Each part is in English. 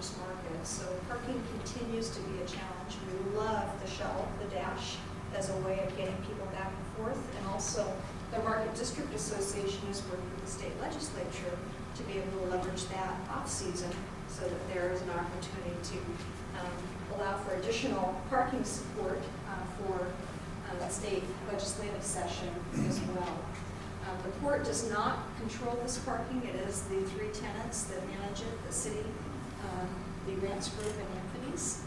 farmers market. So parking continues to be a challenge. We love the shuttle, the dash, as a way of getting people back and forth. And also the Market District Association has worked with the state legislature to be able to leverage that off-season so that there is an opportunity to allow for additional parking support for the state legislative session as well. The port does not control this parking. It is the three tenants that manage it, the city, the Grants Group, and Anthony's.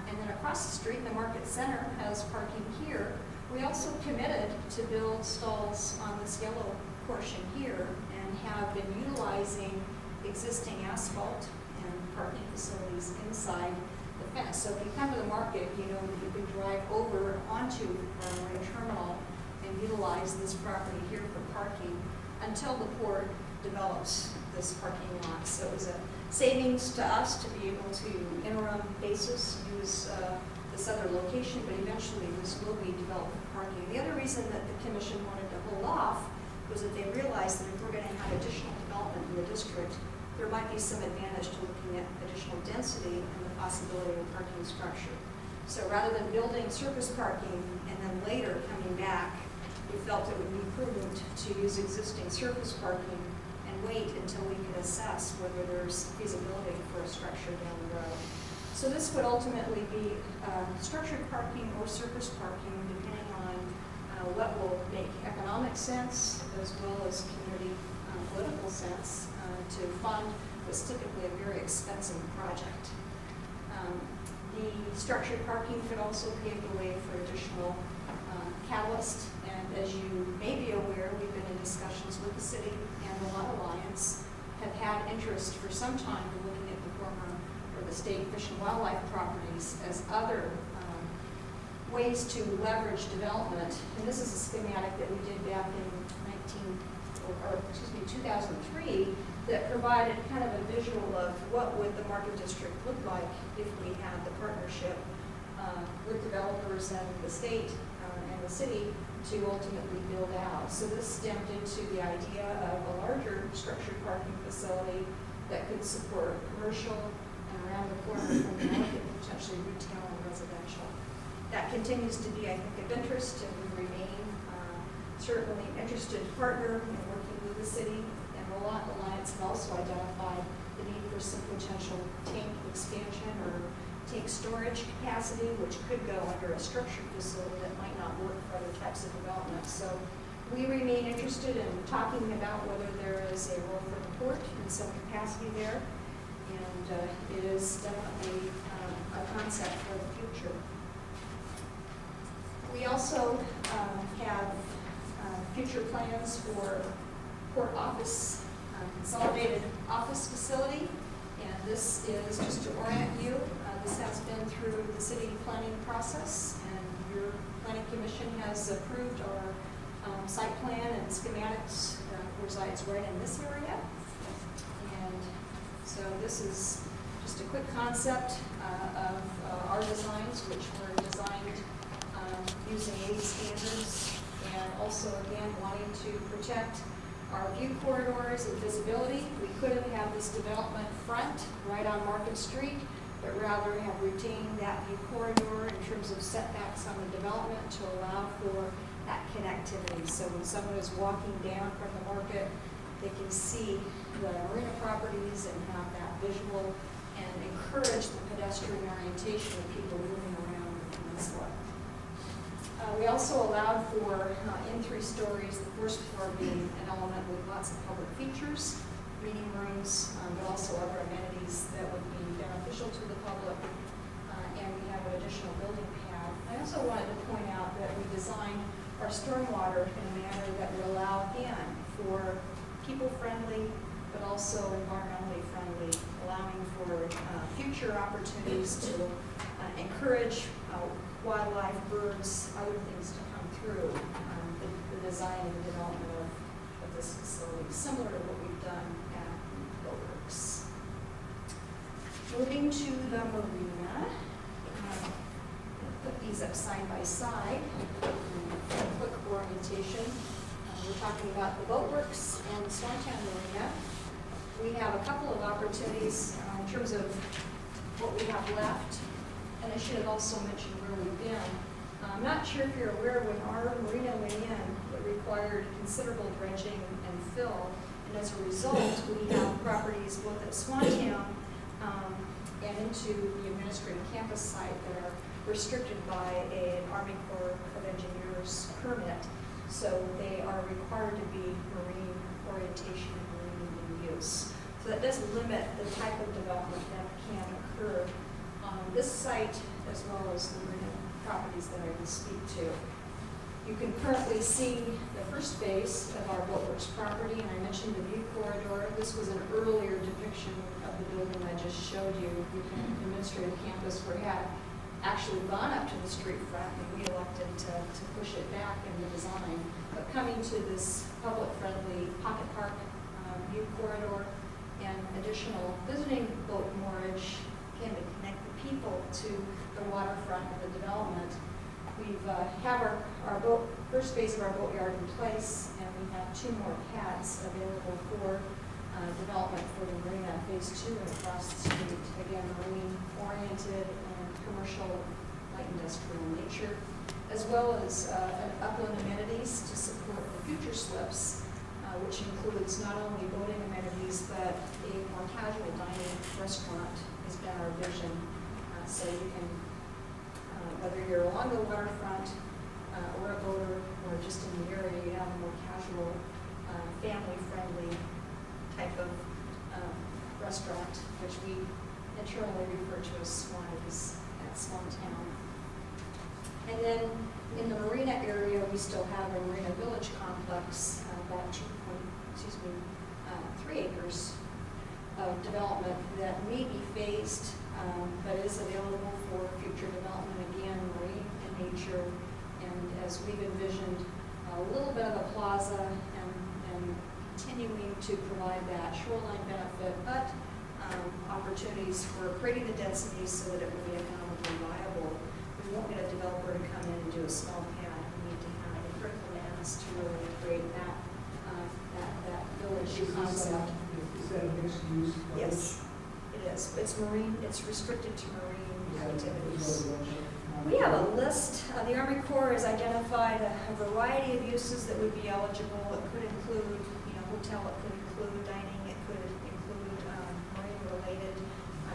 And then across the street, the Market Center has parking here. We also committed to build stalls on this yellow portion here and have been utilizing existing asphalt and parking facilities inside the fence. So if you come to the market, you know that you can drive over onto our marine terminal and utilize this property here for parking until the port develops this parking lot. So it was a savings to us to be able to interim basis use this other location, but eventually this will be developed for parking. The other reason that the commission wanted to hold off was that they realized that if we're going to have additional development in the district, there might be some advantage to looking at additional density and the possibility of a parking structure. So rather than building surface parking and then later coming back, we felt it would be prudent to use existing surface parking and wait until we could assess whether there's feasibility for a structure down the road. So this would ultimately be structured parking or surface parking, depending on what will make economic sense as well as community political sense to fund what's typically a very expensive project. The structured parking could also pave the way for additional catalyst, and as you may be aware, we've been in discussions with the city and the Lot Alliance, have had interest for some time in looking at the former or the state fish and wildlife properties as other ways to leverage development. And this is a schematic that we did back in 2003 that provided kind of a visual of what would the market district look like if we had the partnership with developers and the state and the city to ultimately build out. So this stemmed into the idea of a larger structured parking facility that could support commercial and around the corner from the market, potentially retail and residential. That continues to be, I think, of interest, and we remain certainly interested partner in working with the city, and the Lot Alliance have also identified the need for some potential tank expansion or tank storage capacity, which could go under a structured facility that might not work for other types of development. So we remain interested in talking about whether there is a role for the port in some capacity there, and it is definitely a concept for the future. We also have future plans for port office, consolidated office facility, and this is just to orient you. This has been through the city planning process, and your planning commission has approved our site plan and schematics resides right in this area. And so this is just a quick concept of our designs, which were designed using 80 standards, and also again wanting to protect our view corridors and visibility. We could have had this development front right on Market Street, but rather have retained that view corridor in terms of setbacks on the development to allow for that connectivity. So when someone is walking down from the market, they can see the marina properties and have that visual and encourage the pedestrian orientation of people moving around the peninsula. We also allowed for in 3 stories, the first floor being an element with lots of public features, meeting rooms, but also other amenities that would be beneficial to the public, and we have an additional building pad. I also wanted to point out that we designed our stormwater in a manner that would allow, again, for people-friendly, but also environmentally friendly, allowing for future opportunities to encourage wildlife, birds, other things to come through the design and the development of this facility, similar to what we've done at Boatworks. Moving to the marina, put these up side by side. Quick orientation. We're talking about the Boatworks and Swantown Marina. We have a couple of opportunities in terms of what we have left. And I should have also mentioned where we've been. I'm not sure if you're aware, when our marina went in, it required considerable dredging and fill. And as a result, we have properties both at Swantown and into the administrative campus site that are restricted by an Army Corps of Engineers permit. So they are required to be marine orientation and marine use. So that does limit the type of development that can occur on this site as well as the marina properties that I will speak to. You can currently see the first phase of our Boatworks property, and I mentioned the view corridor. This was an earlier depiction of the building I just showed you. The administrative campus where it had actually gone up to the street front, and we elected to push it back in the design. But coming to this public-friendly pocket park view corridor and additional visiting boat moorage, again, to connect the people to the waterfront of the development. We've have our first phase of our boatyard in place, and we have 2 more pads available for development for the marina, phase 2 and across the street. Again, marine-oriented and commercial light industrial nature, as well as upland amenities to support the future slips, which includes not only boating amenities, but a more casual dining restaurant has been our vision. So you can, whether you're along the waterfront or a boater or just in the area, you have a more casual, family-friendly type of restaurant, which we internally refer to as Swannies at Swantown. And then in the marina area, we still have a Marina Village complex, about 3 acres of development that may be phased, but is available for future development, again, marine in nature. And as we've envisioned, a little bit of a plaza and continuing to provide that shoreline benefit, but opportunities for creating the densities so that it will be economically viable. We won't get a developer to come in and do a small pad. We need to have a critical mass to really create that village concept. Is that a mixed use? Yes, it is. It's marine. It's restricted to marine activities. Yeah. We have a list. The Army Corps has identified a variety of uses that would be eligible. It could include, hotel. It could include dining. It could include marine-related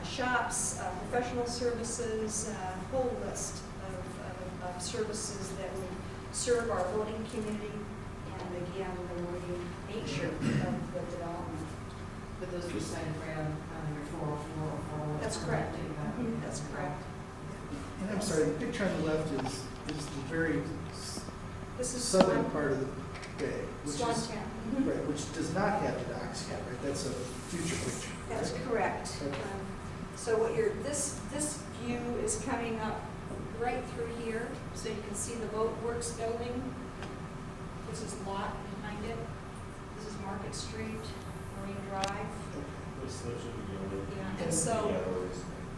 shops, professional services, a whole list of services that would serve our boating community and, again, the marine nature of the development. But those are signed around your 404. That's correct. That's correct. And I'm sorry, the picture on the left is the very This is southern part of the bay, which is, Swantown. right, which does not have the docks yet, right? That's a future picture. That's right? correct. Okay. So what this view is coming up right through here, so you can see the Boatworks building. This is lot behind it. This is Market Street, Marine Drive. Yeah. And so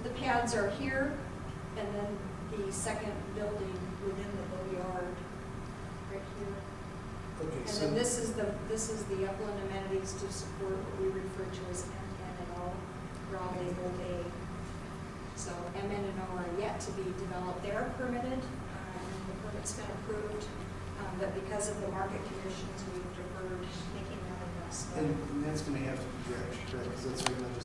the pads are here, and then the second building within the boatyard right here. Okay, And so then this is the upland amenities to support what we refer to as M and O, raw labeled A. So M and O are yet to be developed. They are permitted, and the permit's been approved, but because of the market conditions, we've deferred making that investment. and that's going to have to be dredged, correct? Because that's right now just